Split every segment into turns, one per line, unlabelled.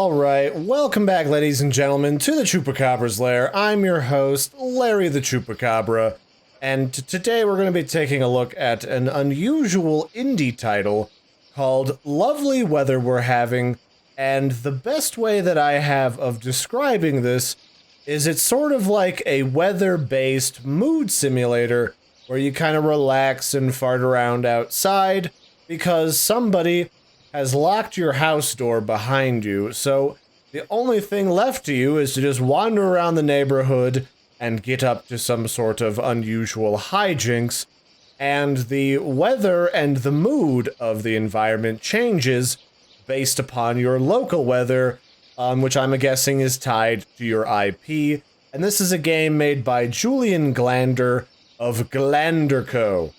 Alright, welcome back, ladies and gentlemen, to the Chupacabra's Lair. I'm your host, Larry the Chupacabra, and today we're going to be taking a look at an unusual indie title called Lovely Weather We're Having, and the best way that I have of describing this is it's sort of like a weather-based mood simulator where you kind of relax and fart around outside because somebody has locked your house door behind you, so the only thing left to you is to just wander around the neighborhood and get up to some sort of unusual hijinks, and the weather and the mood of the environment changes based upon your local weather, which I'm guessing is tied to your IP, and this is a game made by Julian Glander of Glanderco.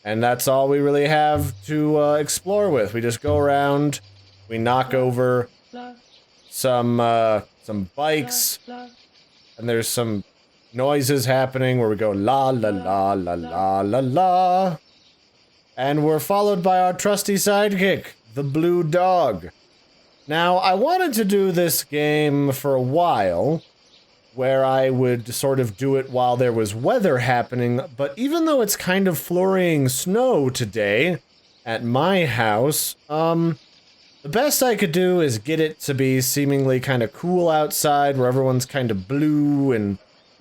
And that's all we really have to explore with. We just go around, we knock over some bikes, and there's some noises happening where we go la la la la la la la. And we're followed by our trusty sidekick, the blue dog. Now, I wanted to do this game for a while, where I would sort of do it while there was weather happening, but even though it's kind of flurrying snow today at my house, the best I could do is get it to be seemingly kind of cool outside, where everyone's kind of blue and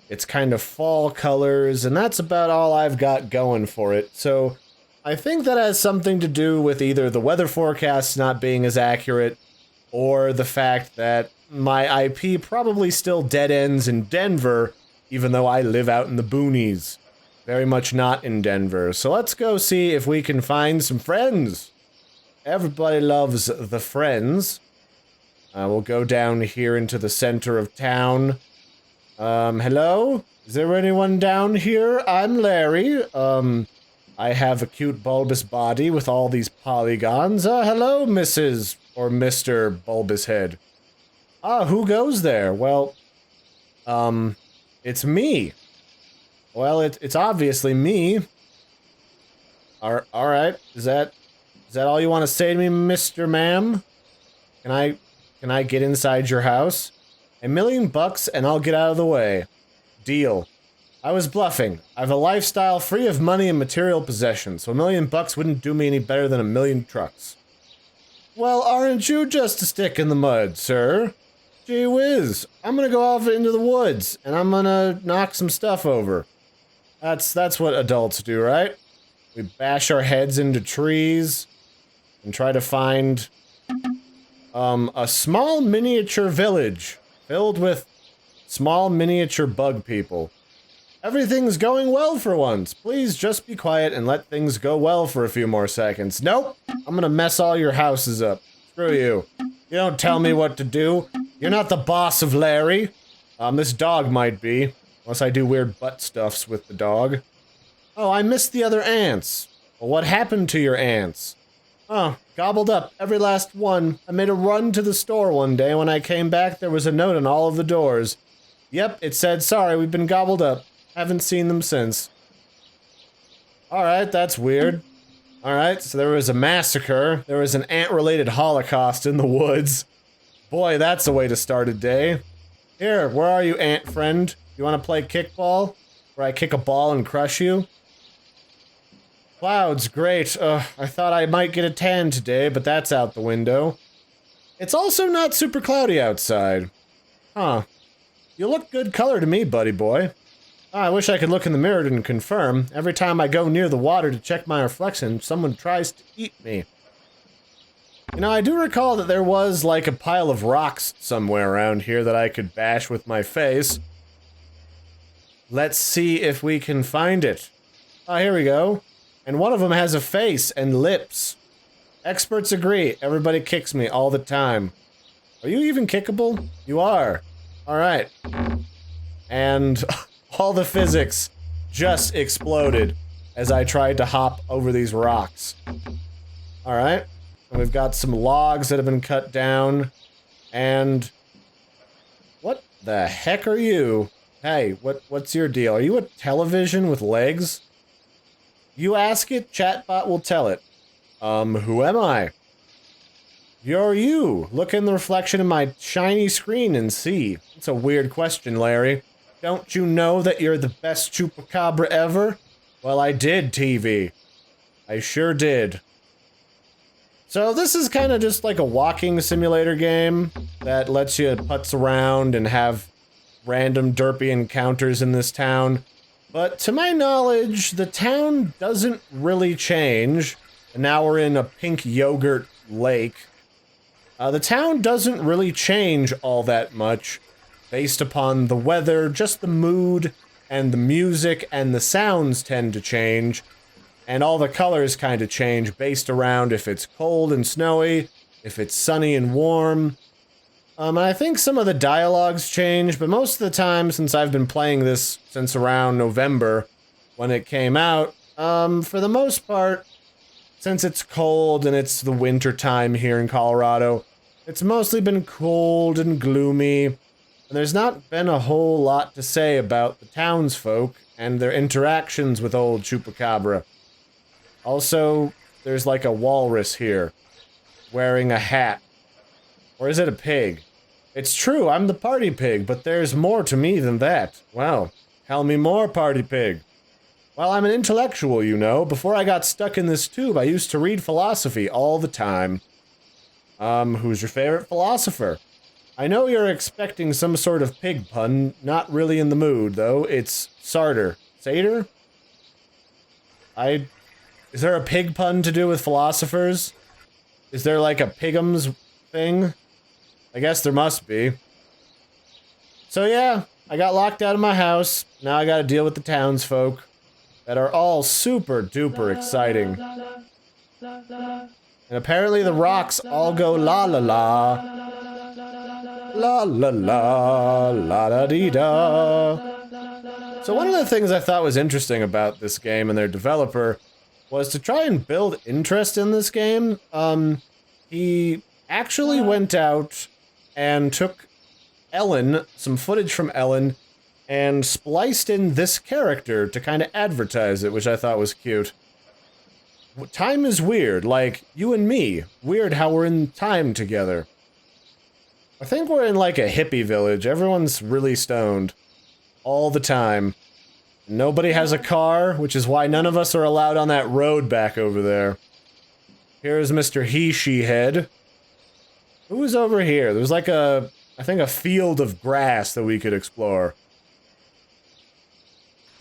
it's kind of fall colors, and that's about all I've got going for it. So I think that has something to do with either the weather forecasts not being as accurate, or the fact that my IP probably still dead ends in Denver, even though I live out in the boonies. Very much not in Denver. So let's go see if we can find some friends. Everybody loves the friends. We'll go down here into the center of town. Hello? Is there anyone down here? I'm Larry. I have a cute bulbous body with all these polygons. Hello, Mrs. or Mr. Bulbous Head. Ah, who goes there? Well, it's me. Well, it's obviously me. Alright, is that all you want to say to me, Mr. Ma'am? Can I get inside your house? $1,000,000 and I'll get out of the way. Deal. I was bluffing. I have a lifestyle free of money and material possessions, so $1,000,000 wouldn't do me any better than 1,000,000 trucks. Well, aren't you just a stick in the mud, sir? Gee whiz, I'm gonna go off into the woods, and I'm gonna knock some stuff over. That's what adults do, right? We bash our heads into trees, and try to find, a small miniature village, filled with small miniature bug people. Everything's going well for once. Please just be quiet and let things go well for a few more seconds. Nope, I'm gonna mess all your houses up. Screw you. You don't tell me what to do. You're not the boss of Larry. This dog might be. Unless I do weird butt stuffs with the dog. Oh, I missed the other ants. Well, what happened to your ants? Oh, gobbled up, every last one. I made a run to the store one day. When I came back, there was a note on all of the doors. Yep, it said, sorry, we've been gobbled up. Haven't seen them since. Alright, that's weird. Alright, so there was a massacre. There was an ant-related holocaust in the woods. Boy, that's a way to start a day. Here, where are you, ant friend? You want to play kickball? Where I kick a ball and crush you? Clouds, great. I thought I might get a tan today, but that's out the window. It's also not super cloudy outside. Huh. You look good color to me, buddy boy. I wish I could look in the mirror and confirm. Every time I go near the water to check my reflection, someone tries to eat me. You know, I do recall that there was, like, a pile of rocks somewhere around here that I could bash with my face. Let's see if we can find it. Ah, here we go. And one of them has a face and lips. Experts agree. Everybody kicks me all the time. Are you even kickable? You are. Alright. And all the physics just exploded as I tried to hop over these rocks. Alright. And we've got some logs that have been cut down. And what the heck are you? Hey, what's your deal? Are you a television with legs? You ask it, chatbot will tell it. Who am I? You're you. Look in the reflection of my shiny screen and see. It's a weird question, Larry. Don't you know that you're the best Chupacabra ever? Well, I did, TV. I sure did. So this is kind of just like a walking simulator game that lets you putz around and have random derpy encounters in this town. But to my knowledge, the town doesn't really change. And now we're in a pink yogurt lake. The town doesn't really change all that much based upon the weather, just the mood and the music and the sounds tend to change. And all the colors kind of change based around if it's cold and snowy, if it's sunny and warm. And I think some of the dialogues change, but most of the time since I've been playing this since around November when it came out, for the most part, since it's cold and it's the winter time here in Colorado, it's mostly been cold and gloomy, and there's not been a whole lot to say about the townsfolk and their interactions with old Chupacabra. Also, there's like a walrus here, wearing a hat. Or is it a pig? It's true, I'm the party pig, but there's more to me than that. Well, tell me more, party pig. Well, I'm an intellectual, you know. Before I got stuck in this tube, I used to read philosophy all the time. Who's your favorite philosopher? I know you're expecting some sort of pig pun, not really in the mood, though. It's Sartre. Satyr? Is there a pig pun to do with philosophers? Is there like a pigums thing? I guess there must be. So yeah, I got locked out of my house. Now I gotta deal with the townsfolk that are all super duper exciting. And apparently the rocks all go la la la. La la la, la da dee da. So one of the things I thought was interesting about this game and their developer was to try and build interest in this game. He actually went out and took Ellen, some footage from Ellen, and spliced in this character to kind of advertise it, which I thought was cute. Time is weird, like you and me. Weird how we're in time together. I think we're in like a hippie village. Everyone's really stoned. All the time. Nobody has a car, which is why none of us are allowed on that road back over there. Here's Mr. He-She Head. Who's over here? There's like I think a field of grass that we could explore.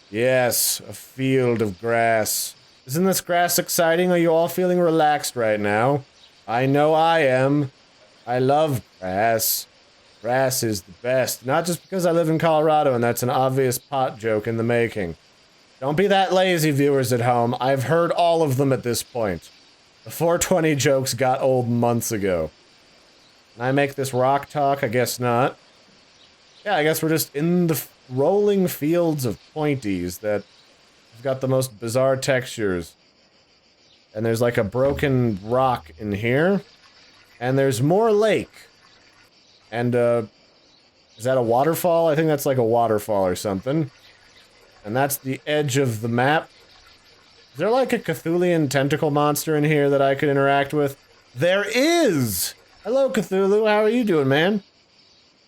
Yes, a field of grass. Isn't this grass exciting? Are you all feeling relaxed right now? I know I am. I love grass. Grass is the best. Not just because I live in Colorado and that's an obvious pot joke in the making. Don't be that lazy, viewers at home. I've heard all of them at this point. The 420 jokes got old months ago. Can I make this rock talk? I guess not. Yeah, I guess we're just in the rolling fields of pointies that have got the most bizarre textures. And there's like a broken rock in here. And there's more lake. And, is that a waterfall? I think that's like a waterfall or something. And that's the edge of the map. Is there like a Cthulhian tentacle monster in here that I could interact with? There is! Hello, Cthulhu. How are you doing, man?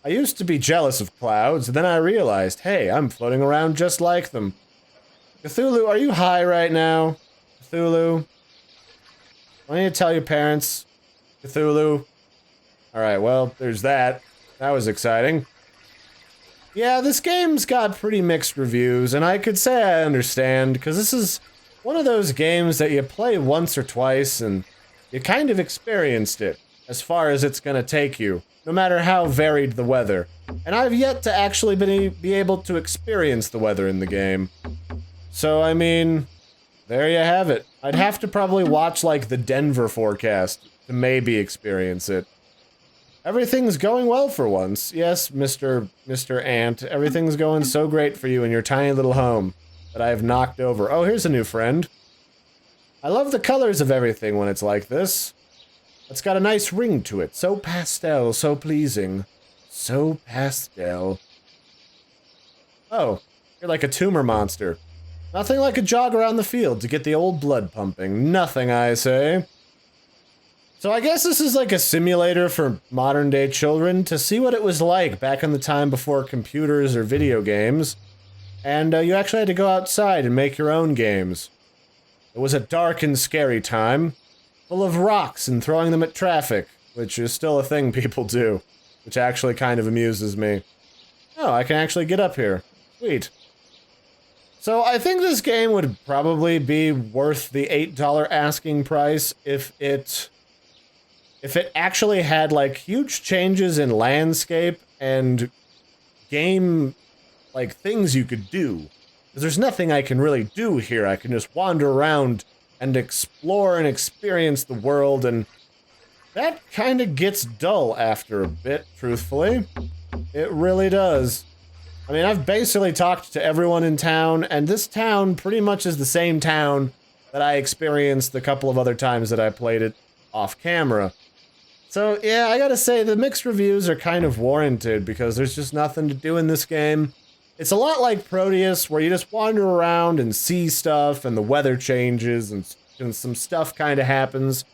I used to be jealous of clouds, then I realized, hey, I'm floating around just like them. Cthulhu, are you high right now? Cthulhu? I need to tell your parents. Cthulhu. Alright, well, there's that. That was exciting. Yeah, this game's got pretty mixed reviews, and I could say I understand, because this is one of those games that you play once or twice, and you kind of experienced it, as far as it's gonna take you, no matter how varied the weather. And I've yet to actually be able to experience the weather in the game. So, I mean, there you have it. I'd have to probably watch, like, the Denver forecast to maybe experience it. Everything's going well for once. Yes, Mr. Ant, everything's going so great for you in your tiny little home that I have knocked over. Oh, here's a new friend. I love the colors of everything when it's like this. It's got a nice ring to it. So pastel, so pleasing. So pastel. Oh, you're like a tumor monster. Nothing like a jog around the field to get the old blood pumping. Nothing, I say. So I guess this is like a simulator for modern day children to see what it was like back in the time before computers or video games. And you actually had to go outside and make your own games. It was a dark and scary time, full of rocks and throwing them at traffic, which is still a thing people do, which actually kind of amuses me. Oh, I can actually get up here. Sweet. So I think this game would probably be worth the $8 asking price if it actually had like huge changes in landscape and game like things you could do. Because there's nothing I can really do here. I can just wander around and explore and experience the world, and that kind of gets dull after a bit, truthfully. It really does. I mean, I've basically talked to everyone in town, and this town pretty much is the same town that I experienced the couple of other times that I played it off camera. So, yeah, I gotta say, the mixed reviews are kind of warranted, because there's just nothing to do in this game. It's a lot like Proteus, where you just wander around and see stuff, and the weather changes, and some stuff kind of happens.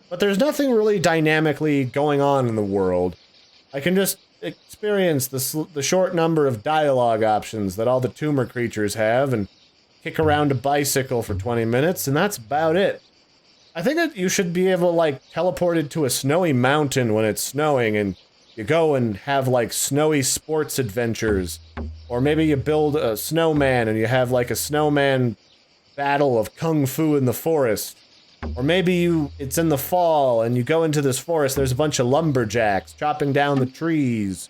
But there's nothing really dynamically going on in the world. I can just experience the short number of dialogue options that all the tumor creatures have, and kick around a bicycle for 20 minutes, and that's about it. I think that you should be able to, like, teleport it to a snowy mountain when it's snowing, and you go and have, like, snowy sports adventures. Or maybe you build a snowman and you have, like, a snowman battle of kung fu in the forest. Or maybe it's in the fall and you go into this forest, there's a bunch of lumberjacks chopping down the trees.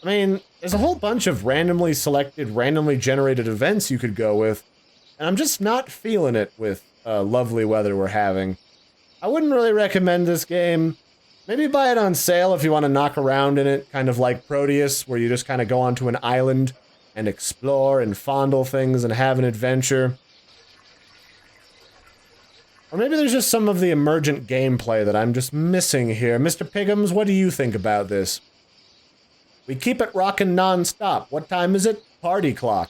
I mean, there's a whole bunch of randomly selected, randomly generated events you could go with, and I'm just not feeling it with lovely weather we're having. I wouldn't really recommend this game. Maybe buy it on sale if you want to knock around in it, kind of like Proteus, where you just kind of go onto an island and explore and fondle things and have an adventure. Or maybe there's just some of the emergent gameplay that I'm just missing here. Mr. Piggums, what do you think about this? We keep it rockin' non-stop. What time is it? Party clock.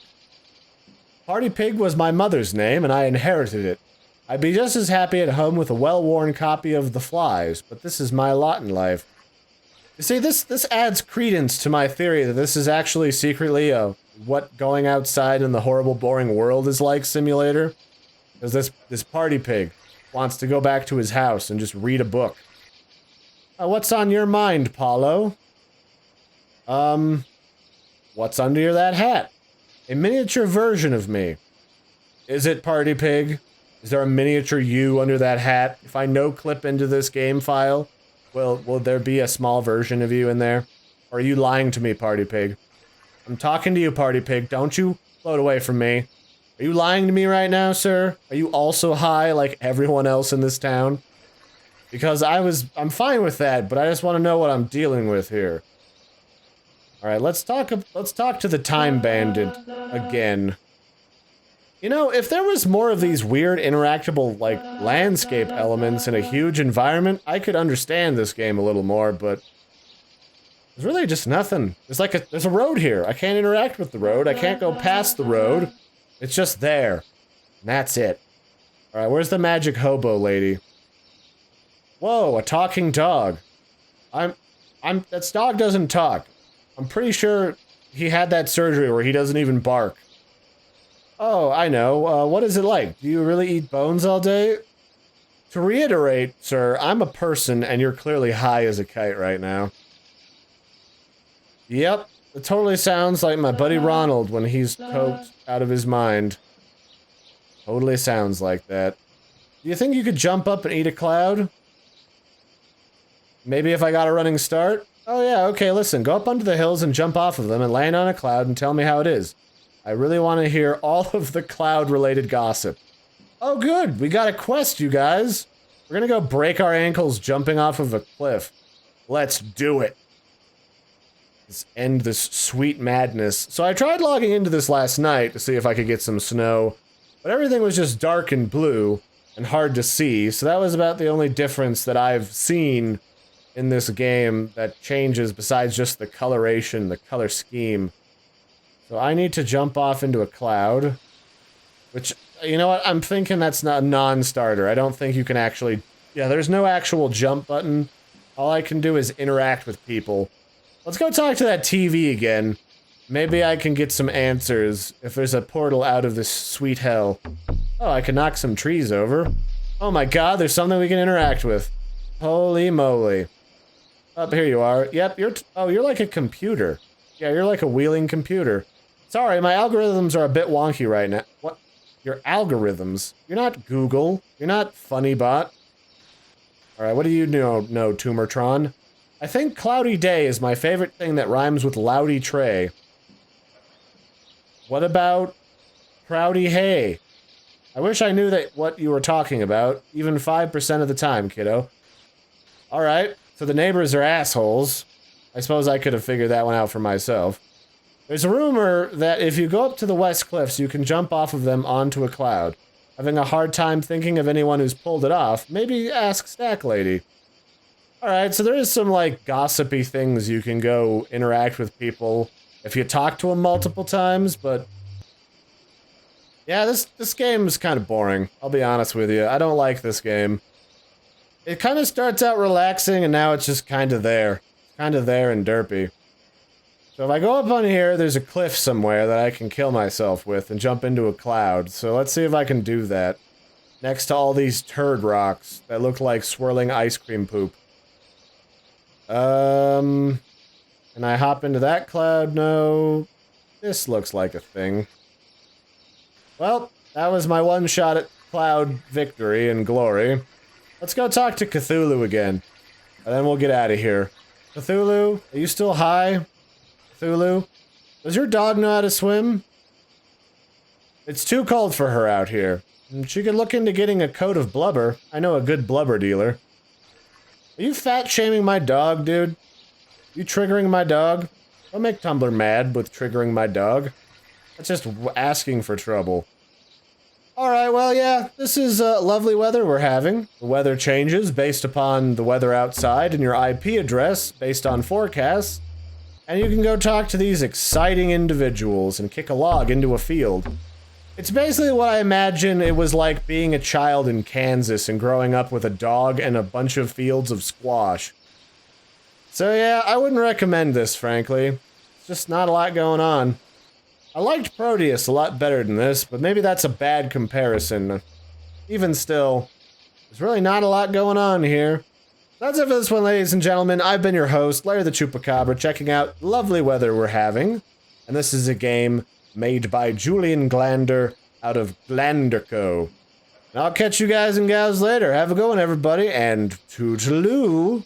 Party Pig was my mother's name, and I inherited it. I'd be just as happy at home with a well-worn copy of The Flies, but this is my lot in life. You see, this adds credence to my theory that this is actually secretly a what going outside in the horrible, boring world is like simulator. Because this party pig wants to go back to his house and just read a book. What's on your mind, Paulo? What's under that hat? A miniature version of me. Is it, Party Pig? Is there a miniature you under that hat? If I no-clip into this game file, will there be a small version of you in there? Or are you lying to me, Party Pig? I'm talking to you, Party Pig. Don't you float away from me. Are you lying to me right now, sir? Are you also high like everyone else in this town? Because I'm fine with that, but I just want to know what I'm dealing with here. Alright, let's talk to the Time Bandit again. You know, if there was more of these weird interactable, like, landscape elements in a huge environment, I could understand this game a little more, but there's really just nothing. There's a road here. I can't interact with the road. I can't go past the road. It's just there. And that's it. Alright, where's the magic hobo lady? Whoa, a talking dog. That dog doesn't talk. I'm pretty sure he had that surgery where he doesn't even bark. Oh, I know. What is it like? Do you really eat bones all day? To reiterate, sir, I'm a person and you're clearly high as a kite right now. Yep, it totally sounds like my buddy Ronald when he's coked out of his mind. Totally sounds like that. Do you think you could jump up and eat a cloud? Maybe if I got a running start? Oh yeah, okay, listen, go up onto the hills and jump off of them and land on a cloud and tell me how it is. I really want to hear all of the cloud-related gossip. Oh good, we got a quest, you guys. We're gonna go break our ankles jumping off of a cliff. Let's do it. Let's end this sweet madness. So I tried logging into this last night to see if I could get some snow, but everything was just dark and blue and hard to see, so that was about the only difference that I've seen in this game that changes besides just the coloration, the color scheme. So I need to jump off into a cloud, which, you know what, I'm thinking that's not a non-starter. I don't think you can actually Yeah, there's no actual jump button. All I can do is interact with people. Let's go talk to that TV again. Maybe I can get some answers if there's a portal out of this sweet hell. Oh, I can knock some trees over. Oh my god, there's something we can interact with. Holy moly. Up here you are. Yep, you're like a computer. Yeah, you're like a wheeling computer. Sorry, my algorithms are a bit wonky right now. What? Your algorithms? You're not Google. You're not Funnybot. Alright, what do you know, Tumortron? I think Cloudy Day is my favorite thing that rhymes with Loudy Tray. What about Proudy Hay? I wish I knew what you were talking about, even 5% of the time, kiddo. Alright, so the neighbors are assholes. I suppose I could have figured that one out for myself. There's a rumor that if you go up to the West Cliffs, you can jump off of them onto a cloud. Having a hard time thinking of anyone who's pulled it off, maybe ask Stack Lady. Alright, so there is some, like, gossipy things you can go interact with people if you talk to them multiple times, but... yeah, this game is kind of boring, I'll be honest with you. I don't like this game. It kind of starts out relaxing, and now it's just kind of there. It's kind of there and derpy. So if I go up on here, there's a cliff somewhere that I can kill myself with and jump into a cloud. So let's see if I can do that. Next to all these turd rocks that look like swirling ice cream poop. Can I hop into that cloud? No. This looks like a thing. Well, that was my one shot at cloud victory and glory. Let's go talk to Cthulhu again. And then we'll get out of here. Cthulhu, are you still high? Cthulhu? Does your dog know how to swim? It's too cold for her out here. She could look into getting a coat of blubber. I know a good blubber dealer. Are you fat-shaming my dog, dude? You triggering my dog? Don't make Tumblr mad with triggering my dog. That's just asking for trouble. Alright, well, yeah, this is lovely weather we're having. The weather changes based upon the weather outside and your IP address based on forecasts. And you can go talk to these exciting individuals and kick a log into a field. It's basically what I imagine it was like being a child in Kansas and growing up with a dog and a bunch of fields of squash. So yeah, I wouldn't recommend this, frankly. It's just not a lot going on. I liked Proteus a lot better than this, but maybe that's a bad comparison. Even still, there's really not a lot going on here. That's it for this one, ladies and gentlemen. I've been your host, Larry the Chupacabra, checking out the lovely weather we're having. And this is a game made by Julian Glander out of Glanderco. And I'll catch you guys and gals later. Have a good one, everybody, and toodaloo.